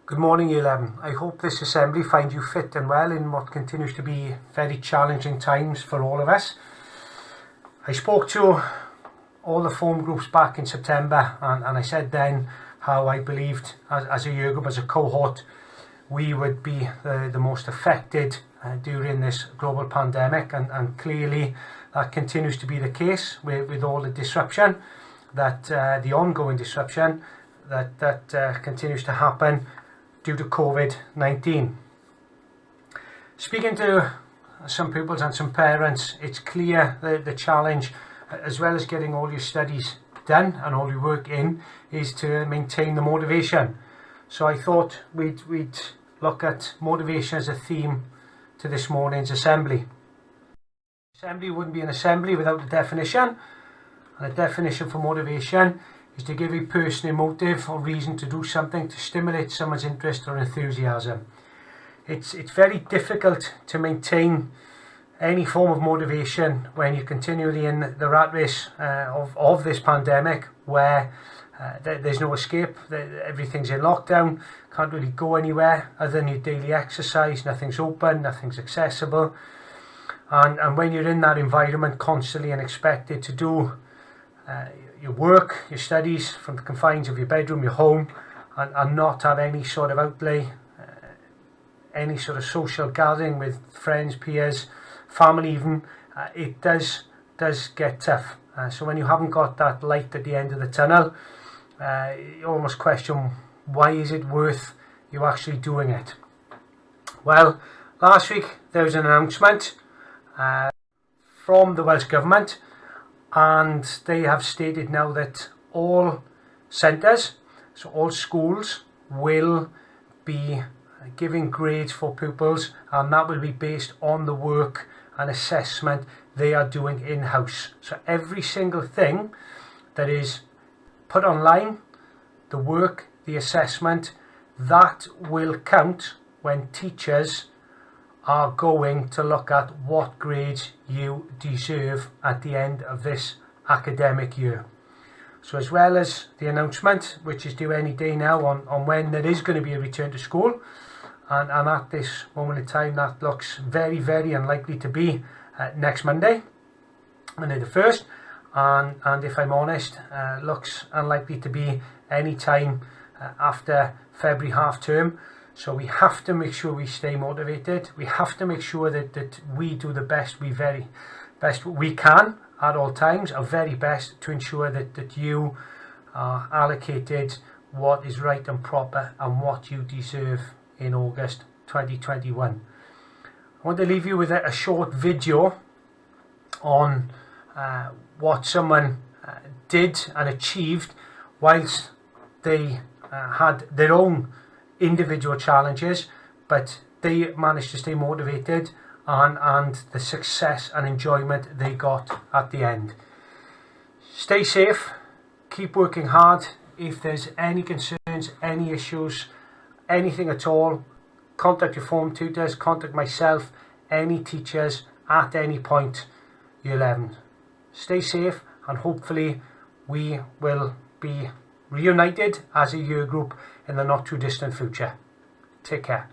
Good morning, Year 11. I hope this assembly finds you fit and well in what continues to be very challenging times for all of us. I spoke to all the phone groups back in September and I said then how I believed as a year group, as a cohort, we would be the most affected during this global pandemic, and clearly that continues to be the case with all the disruption, that the ongoing disruption that continues to happen due to COVID-19. Speaking to some pupils and some parents, it's clear the challenge, as well as getting all your studies done and all your work in, is to maintain the motivation. So I thought we'd look at motivation as a theme to this morning's assembly. Assembly wouldn't be an assembly without a definition, and a definition for motivation is to give a person a motive or reason to do something to stimulate someone's interest or enthusiasm. It's very difficult to maintain any form of motivation when you're continually in the rat race of this pandemic, where there's no escape, everything's in lockdown, can't really go anywhere other than your daily exercise, nothing's open, nothing's accessible, and when you're in that environment constantly and expected to do your work, your studies from the confines of your bedroom, your home, and not have any sort of outlay, any sort of social gathering with friends, peers, family even, it does get tough. So when you haven't got that light at the end of the tunnel, you almost question, why is it worth you actually doing it? Well, last week there was an announcement from the Welsh Government, and they have stated now that all centres, so all schools, will be giving grades for pupils, and that will be based on the work and assessment they are doing in-house. So every single thing that is put online, the work, the assessment, that will count when teachers are going to look at what grades you deserve at the end of this academic year. So as well as the announcement, which is due any day now, on when there is going to be a return to school, and at this moment in time that looks very, very unlikely to be next Monday the 1st, and if I'm honest, looks unlikely to be any time after February half term. So we have to make sure we stay motivated. We have to make sure that we do the best we can at all times, our very best, to ensure that you are allocated what is right and proper and what you deserve in August 2021. I want to leave you with a short video on what someone did and achieved whilst they had their own individual challenges, but they managed to stay motivated, and the success and enjoyment they got at the end. Stay safe, keep working hard. If there's any concerns, any issues, anything at all, contact your form tutors, contact myself, any teachers at any point. Year 11. Stay safe, and hopefully we will be reunited as a year group in the not too distant future. Take care.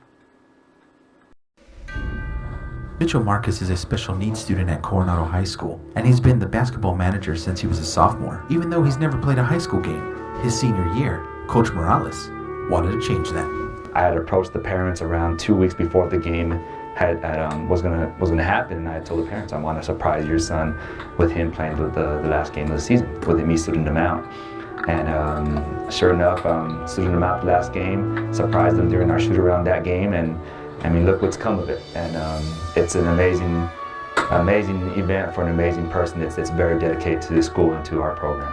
Mitchell Marcus is a special needs student at Coronado High School, and he's been the basketball manager since he was a sophomore, even though he's never played a high school game. His senior year, Coach Morales wanted to change that. I had approached the parents around 2 weeks before the game was gonna happen, and I told the parents, I want to surprise your son with him playing the last game of the season, with me suiting him out. And sure enough, suited him out the last game, surprised him during our shoot-around that game, and I mean, look what's come of it. And it's an amazing event for an amazing person that's very dedicated to the school and to our program.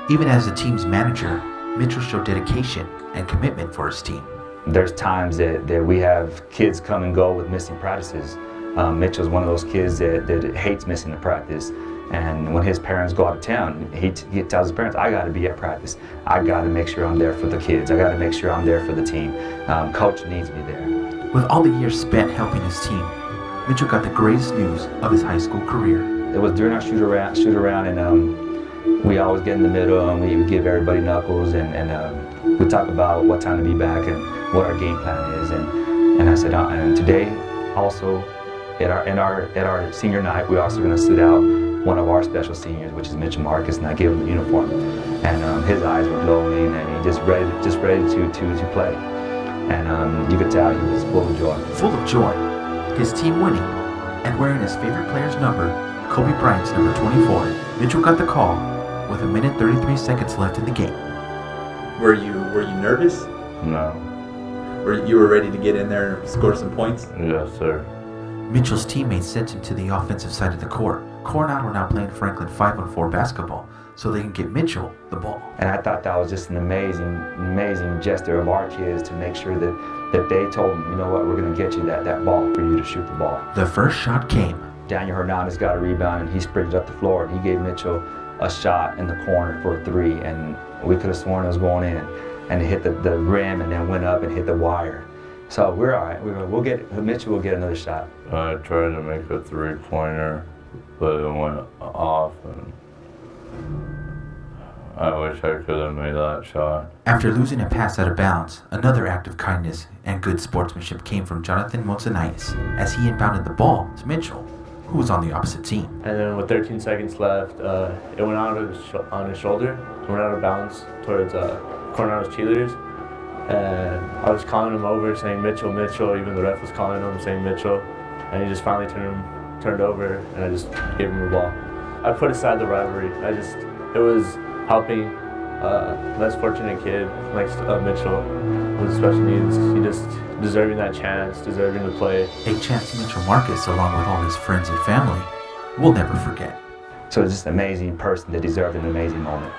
Even as the team's manager, Mitchell showed dedication and commitment for his team. There's times that we have kids come and go with missing practices. Mitchell's one of those kids that hates missing a practice. And when his parents go out of town, he tells his parents, I got to be at practice. I got to make sure I'm there for the kids. I got to make sure I'm there for the team. Coach needs me there. With all the years spent helping his team, Mitchell got the greatest news of his high school career. It was during our shoot around, and we always get in the middle and we give everybody knuckles and we talk about what time to be back and what our game plan is. And I said, and today also at our senior night, we're also going to sit out one of our special seniors, which is Mitchell Marcus, and I gave him the uniform. And his eyes were glowing, and he just ready to play. And you could tell he was full of joy. Full of joy, his team winning, and wearing his favorite player's number, Kobe Bryant's number 24, Mitchell got the call with 1:33 left in the game. Were you nervous? No. Or you were ready to get in there and score some points? Yes, sir. Mitchell's teammates sent him to the offensive side of the court. Coronado now playing Franklin 5-on-4 basketball, so they can get Mitchell the ball. And I thought that was just an amazing gesture of our kids to make sure that they told him, you know what, we're going to get you that ball for you to shoot the ball. The first shot came. Daniel Hernandez got a rebound and he sprinted up the floor and he gave Mitchell a shot in the corner for a 3, and we could have sworn it was going in, and it hit the rim and then went up and hit the wire. So we're all right. Mitchell will get another shot. I tried to make a 3-pointer, but it went off, and I wish I could have made that shot. After losing a pass out of bounds, another act of kindness and good sportsmanship came from Jonathan Monsonitis as he inbounded the ball to Mitchell, who was on the opposite team. And then with 13 seconds left, it went out on his shoulder. It went out of bounds towards Coronado's cheerleaders. And I was calling him over, saying Mitchell, Mitchell. Even the ref was calling him, saying Mitchell. And he just finally turned over, and I just gave him the ball. I put aside the rivalry. It was helping a less fortunate kid like Mitchell with special needs. He just deserving that chance, deserving to play. A chance Mitchell Marcus, along with all his friends and family, will never forget. So it's just an amazing person that deserved an amazing moment.